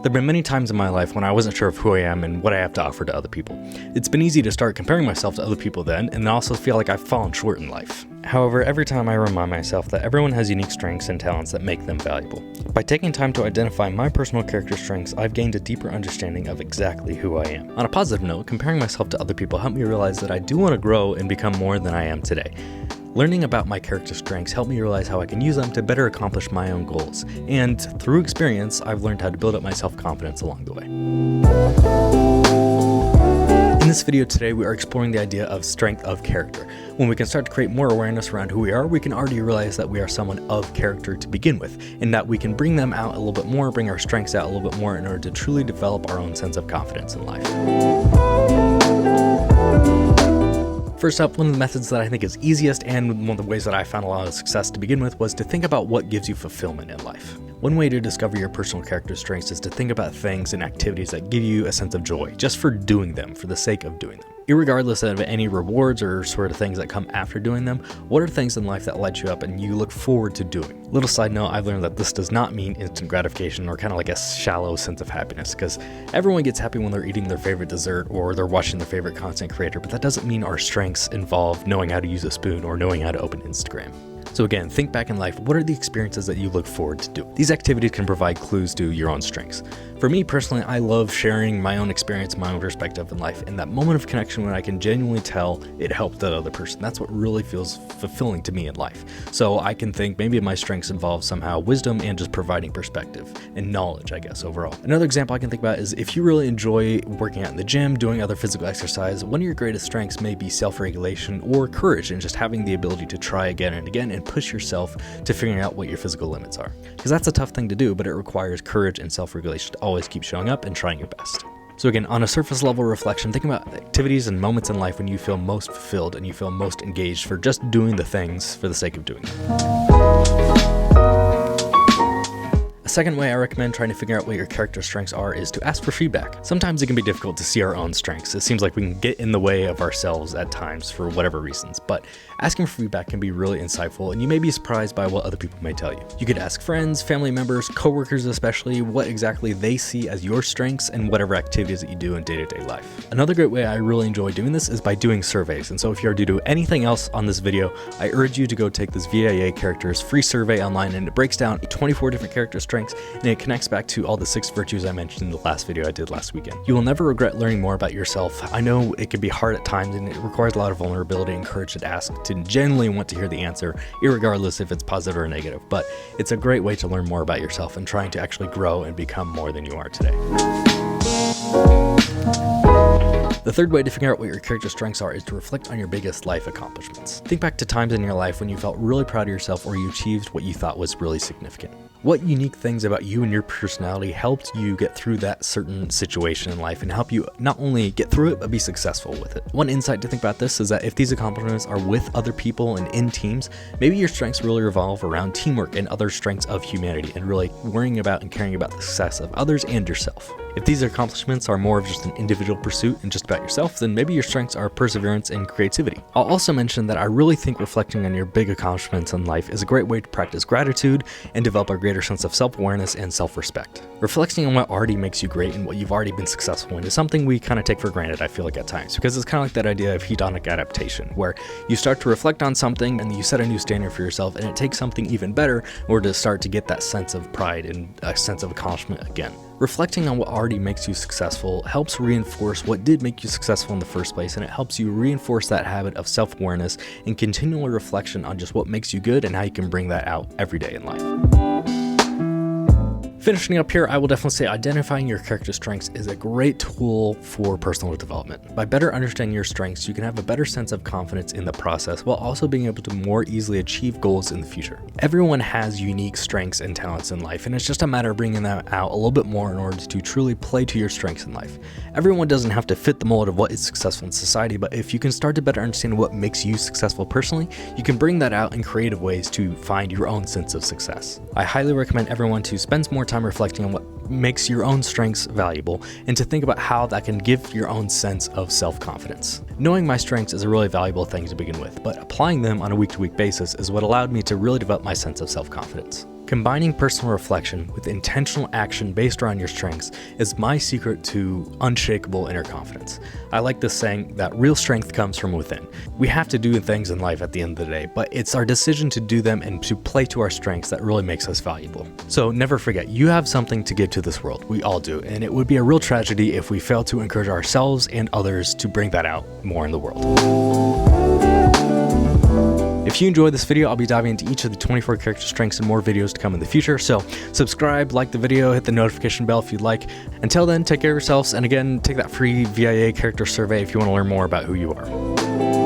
There have been many times in my life when I wasn't sure of who I am and what I have to offer to other people. It's been easy to start comparing myself to other people then, and also feel like I've fallen short in life. However, every time I remind myself that everyone has unique strengths and talents that make them valuable. By taking time to identify my personal character strengths, I've gained a deeper understanding of exactly who I am. On a positive note, comparing myself to other people helped me realize that I do want to grow and become more than I am today. Learning about my character strengths helped me realize how I can use them to better accomplish my own goals, and through experience, I've learned how to build up my self-confidence along the way. In this video today, we are exploring the idea of strength of character. When we can start to create more awareness around who we are, we can already realize that we are someone of character to begin with, and that we can bring them out a little bit more, bring our strengths out a little bit more in order to truly develop our own sense of confidence in life. First up, one of the methods that I think is easiest and one of the ways that I found a lot of success to begin with was to think about what gives you fulfillment in life. One way to discover your personal character strengths is to think about things and activities that give you a sense of joy, just for doing them, for the sake of doing them. Irregardless of any rewards or sort of things that come after doing them, what are things in life that light you up and you look forward to doing? Little side note, I've learned that this does not mean instant gratification or kind of like a shallow sense of happiness, because everyone gets happy when they're eating their favorite dessert or they're watching their favorite content creator, but that doesn't mean our strengths involve knowing how to use a spoon or knowing how to open Instagram. So again, think back in life, what are the experiences that you look forward to doing? These activities can provide clues to your own strengths. For me personally, I love sharing my own experience, my own perspective in life, and that moment of connection when I can genuinely tell it helped that other person. That's what really feels fulfilling to me in life. So I can think maybe my strengths involve somehow wisdom and just providing perspective and knowledge, I guess, overall. Another example I can think about is if you really enjoy working out in the gym, doing other physical exercise, one of your greatest strengths may be self-regulation or courage and just having the ability to try again and again and push yourself to figuring out what your physical limits are. Because that's a tough thing to do, but it requires courage and self-regulation to always keep showing up and trying your best. So again, on a surface level reflection, think about activities and moments in life when you feel most fulfilled and you feel most engaged for just doing the things for the sake of doing them. A second way I recommend trying to figure out what your character strengths are is to ask for feedback. Sometimes it can be difficult to see our own strengths. It seems like we can get in the way of ourselves at times for whatever reasons, but asking for feedback can be really insightful, and you may be surprised by what other people may tell you. You could ask friends, family members, coworkers especially, what exactly they see as your strengths and whatever activities that you do in day-to-day life. Another great way I really enjoy doing this is by doing surveys, and so if you are to do anything else on this video, I urge you to go take this VIA characters free survey online, and it breaks down 24 different character strengths, and it connects back to all the 6 virtues I mentioned in the last video I did last weekend. You will never regret learning more about yourself. I know it can be hard at times, and it requires a lot of vulnerability and courage to ask, to genuinely want to hear the answer, irregardless if it's positive or negative, but it's a great way to learn more about yourself and trying to actually grow and become more than you are today. The third way to figure out what your character strengths are is to reflect on your biggest life accomplishments. Think back to times in your life when you felt really proud of yourself or you achieved what you thought was really significant. What unique things about you and your personality helped you get through that certain situation in life and help you not only get through it, but be successful with it? One insight to think about this is that if these accomplishments are with other people and in teams, maybe your strengths really revolve around teamwork and other strengths of humanity and really worrying about and caring about the success of others and yourself. If these accomplishments are more of just an individual pursuit and just about yourself, then maybe your strengths are perseverance and creativity. I'll also mention that I really think reflecting on your big accomplishments in life is a great way to practice gratitude and develop a greater sense of self-awareness and self-respect. Reflecting on what already makes you great and what you've already been successful in is something we kind of take for granted, I feel like, at times, because it's kind of like that idea of hedonic adaptation, where you start to reflect on something and you set a new standard for yourself, and it takes something even better or to start to get that sense of pride and a sense of accomplishment again. Reflecting on what already makes you successful helps reinforce what did make you successful in the first place, and it helps you reinforce that habit of self-awareness and continual reflection on just what makes you good and how you can bring that out every day in life. Finishing up here, I will definitely say identifying your character strengths is a great tool for personal development. By better understanding your strengths, you can have a better sense of confidence in the process while also being able to more easily achieve goals in the future. Everyone has unique strengths and talents in life, and it's just a matter of bringing them out a little bit more in order to truly play to your strengths in life. Everyone doesn't have to fit the mold of what is successful in society, but if you can start to better understand what makes you successful personally, you can bring that out in creative ways to find your own sense of success. I highly recommend everyone to spend more time reflecting on what makes your own strengths valuable and to think about how that can give your own sense of self-confidence. Knowing my strengths is a really valuable thing to begin with, but applying them on a week-to-week basis is what allowed me to really develop my sense of self-confidence. Combining personal reflection with intentional action based around your strengths is my secret to unshakable inner confidence. I like this saying that real strength comes from within. We have to do things in life at the end of the day, but it's our decision to do them and to play to our strengths that really makes us valuable. So never forget, you have something to give to this world. We all do, and it would be a real tragedy if we fail to encourage ourselves and others to bring that out more in the world. If you enjoyed this video, I'll be diving into each of the 24 character strengths and more videos to come in the future, so subscribe, like the video, hit the notification bell if you'd like. Until then, take care of yourselves, and again, take that free VIA character survey if you want to learn more about who you are.